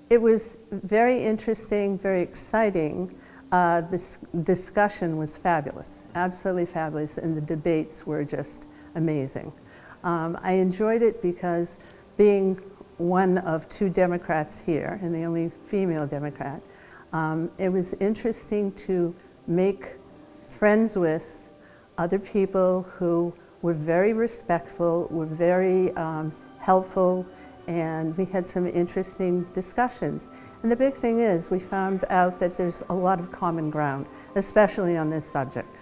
It was very interesting, very exciting. This discussion was fabulous, absolutely fabulous, and the debates were just amazing. I enjoyed it because being one of two Democrats here, and the only female Democrat, it was interesting to make friends with other people who were very respectful, were very helpful, and we had some interesting discussions. And the big thing is we found out that there's a lot of common ground, especially on this subject.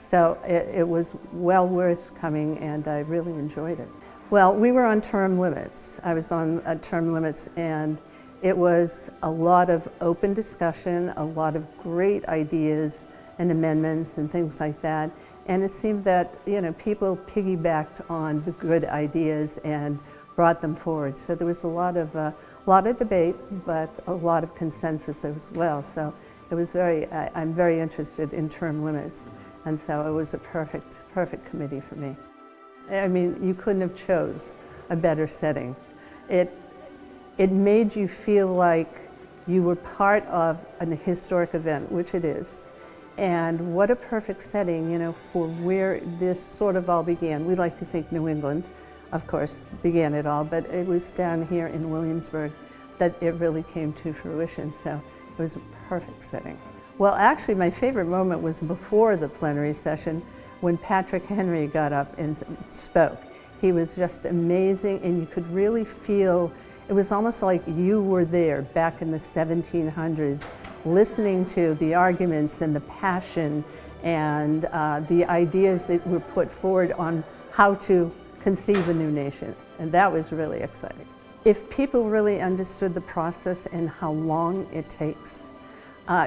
So it was well worth coming, and I really enjoyed it. Well, we were on term limits. I was on term limits, and it was a lot of open discussion, a lot of great ideas and amendments and things like that. And it seemed that, you know, people piggybacked on the good ideas and brought them forward. So there was a lot of debate, but a lot of consensus as well. So it was I'm very interested in term limits. And so it was a perfect committee for me. I mean, you couldn't have chose a better setting. It made you feel like you were part of a historic event, which it is. And what a perfect setting, you know, for where this sort of all began. We like to think New England, of course, began it all, but it was down here in Williamsburg that it really came to fruition. So it was a perfect setting. Well, actually, my favorite moment was before the plenary session when Patrick Henry got up and spoke. He was just amazing, and you could really feel, it was almost like you were there back in the 1700s, listening to the arguments and the passion and the ideas that were put forward on how to conceive a new nation. And that was really exciting. If people really understood the process and how long it takes,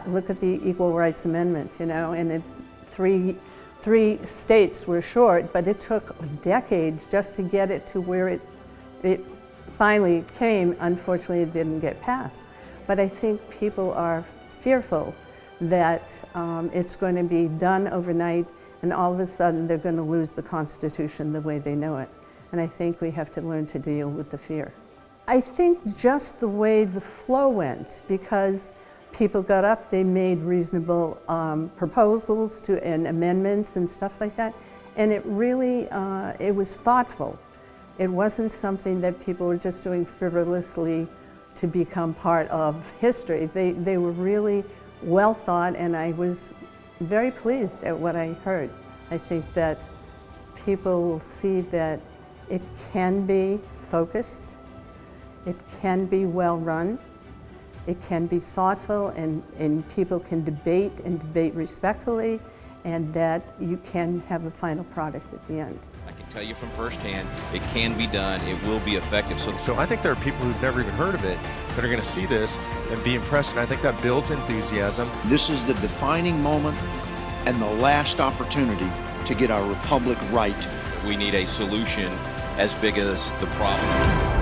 look at the Equal Rights Amendment, you know, and three states were short, but it took decades just to get it to where it finally came. Unfortunately, it didn't get passed. But I think people are fearful that it's going to be done overnight, and all of a sudden they're going to lose the Constitution the way they know it. And I think we have to learn to deal with the fear. I think just the way the flow went, because people got up, they made reasonable proposals and amendments and stuff like that. And it really, it was thoughtful. It wasn't something that people were just doing frivolously to become part of history. They were really well thought, and I was very pleased at what I heard. I think that people will see that it can be focused, it can be well run, it can be thoughtful, and people can debate and debate respectfully, and that you can have a final product at the end. I can tell you from firsthand, it can be done, it will be effective. So I think there are people who've never even heard of it that are going to see this and be impressed, and I think that builds enthusiasm. This is the defining moment and the last opportunity to get our republic right. We need a solution as big as the problem.